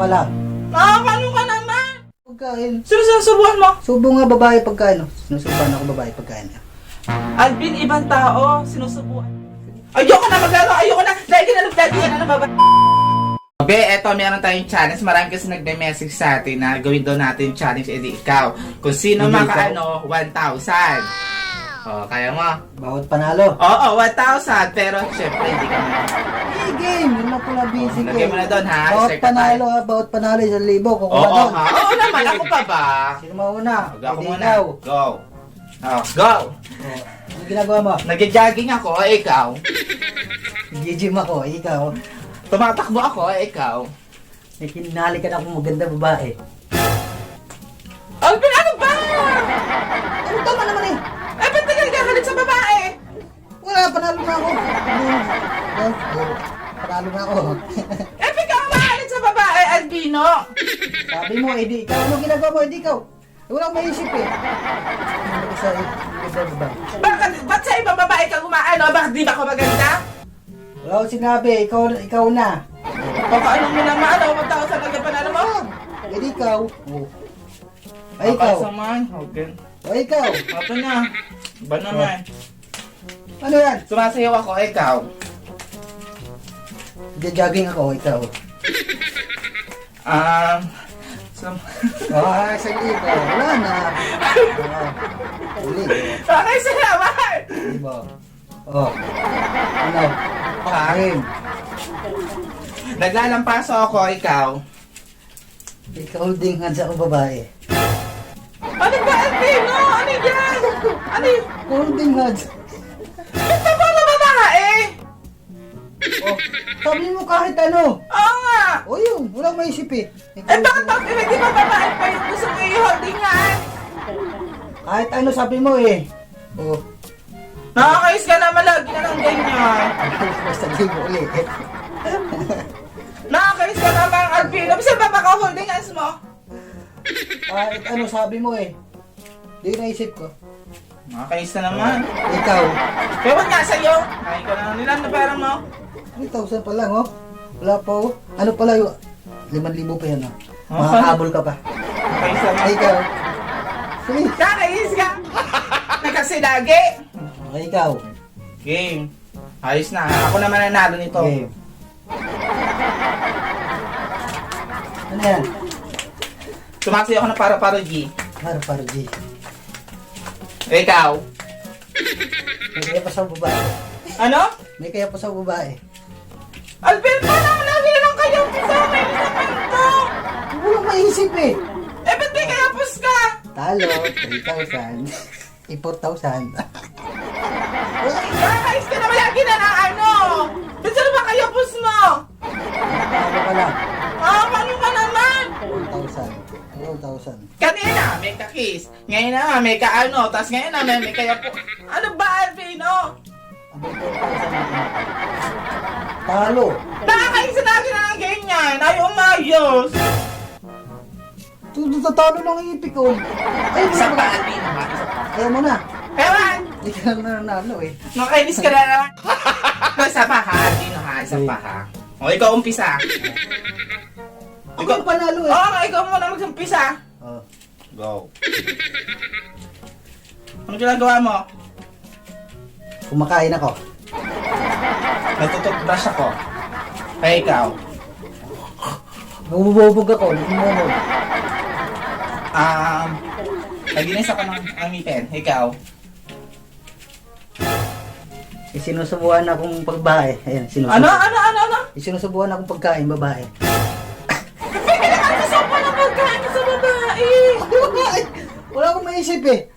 ka lang. Nakakano ka naman! Pagkain. Sino sinusubuan mo? Subo nga babae pagkain. Sinusubuan ako babae pagkain. Alvin, ibang tao, sinusubuan. Ayoko na maglaro, ayoko na! Dahil kinalagdadi yan na baba. Okay, eto, meron tayong challenge. Marami kasi nagme-message sa atin na gawin daw natin challenge, edi ikaw. Kung sino Hindi makaano, 1,000. Oh, kaya mo? Bawat panalo. Oo, 1,000. Pero, syempre, hindi ka na. Hey, game. Yun na pala busy ko. Lagyan mo na doon, ha? Bawat Share ka panalo tayo. ha. Bawat panalo 1,000. Kukuha Oo, doon. ha? Oo naman, ako pa ba? Sino mauna? Ako Hindi muna. ikaw. Go. Oh, go. Ano ginagawa mo? Nag-jogging ako, ikaw. Gym ako. Ikaw. Tumatakbo ako, ikaw. May kinali ka na akong maganda babae. Alvin, ano ba? Ano tama naman eh? Eh, ba't nagagalit sa babae? Wala, panalo na ako. Panalo na ako. Eh, ba't ka umaalit sa babae, Albino? Sabi mo, edi ikaw. Ano ginagawa mo, edi ikaw? Wala akong maisip eh. Ano sa babae? Ba't sa ibang babae kang umaano? Bakit di ba ako maganda? Wala akong sinabi. Ikaw na. Baka anong mo naman, ano? 1,000 nagkapanalo mo? Edi ikaw. Oh. Ay, ikaw. Saman, okay. Ay, ikaw. Ito na. Ba naman? Ano yan? Sumasayaw ako, ikaw. Jogging ako, ikaw. Sige ka. Wala na. Uli. Okay, salamat! Diba? Oh. Ano? Kain. Naglalampaso ako, ikaw. Ikaw ding hands ako babae. Ano ba, Albino? Ano yan? Ano yun? Holding hands. Ito ba na babae? Oh, sabi mo kahit ano. Oo nga. O yun, wala maisip eh. Eh, bakit ba, di ba babae pa yung gusto mo i-holding nga? Kahit ano sabi mo eh. Oh. Nakakayos ka naman lagi na ng ganyan. Basta di mo ulit. Nakakayos ka naman, Albino. Bisa ba baka holding hands mo? Kahit ano sabi mo eh. Di naisip ko. Nakakayos ka naman. Ikaw. Kaya ba't nga sa'yo? Kain ka na nila na pera mo. 3,000 pa lang oh. Wala pa oh. Ano pala yung 5,000 pa yan oh. Ah, Makakabol ka pa. Nakakayos ka naman. Ikaw. Sige. Nakakayos ka. Nakasilagi. Ikaw. Game. Ayos na. Ako naman nanalo nito. Okay. Ano yan? Tumaksi ako na para G. Para G. Ikaw. May kaya pa sa babae. Ano? May kaya pa sa babae. Alvin, parang lagi lang kayo sa amin sa kanto. Walang maisip eh. Eh, ba't may kayapos ka? Talo, 3,000. 4,000. Nakakayos ka naman lagi na ng ano. Ba't saan ba kayapos mo? Talo ka lang. Ah, paano ka naman? 4,000. 4,000. Kanina, may kakis. Ngayon na, may kaano. Tapos ngayon na, may kayapo. Ano ba, Alvino? Ang 4,000 na tinatalo. Talo. Nakakayos na lagi na ng ganyan. Ayaw umayos. Talo lang ang ipik ko. Ay, Isa pa, Alvino. Isa pa. Ayaw mo na. Ewan! Hindi ka lang nanalo eh. Nakainis ka na naman. Isa pa ha, Dino ha. Isa pa ha. O, ikaw umpisa. Ako yung panalo eh. Oo, ikaw muna mag-umpisa. Oh. Go. Ano ginagawa mo? Kumakain ako. Natututbrush ako. Kaya ikaw. Bumubog ako. Bumubog. Naginis ako ng ngipin. Ikaw. Sinusubuhan akong pagbae. Ayan, sinusubuhan. Ano? Sinusubuhan akong pagkain babae. Pinakakasap pa ng pagkain sa babae. Wala akong maisip eh.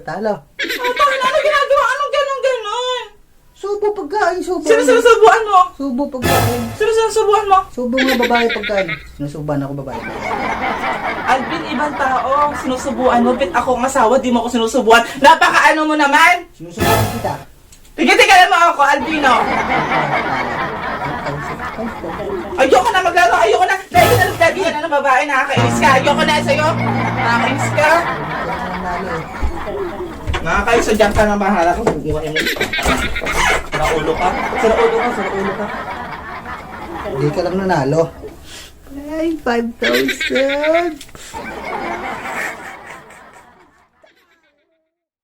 Talo. Ano ginagawa? Anong ganon? Subo pagkain, subo. Sino sinusubuan mo? Subo pagkain. Sino sinusubuan mo? Subo nga babae pagkain. Sinusubuhan ako babae pagkain. Alvin, ibang tao. Sinusubuan mo. Bit ako ang asawa, di mo ako sinusubuan. Napaka-ano mo naman? Sinusubuhan kita. Tigil-tigilan mo ako, Albino. Ayoko na maglaro, ayoko na. Dahil kinalagdadi yan ng babae, nakakainis ka. Ayoko na sa'yo. Nakakainis ka. Nakakainis sa dyan ka na bahala ko. Bubuhay mo. Saraulo ka. Hindi ka lang nanalo. Ay, 5,000.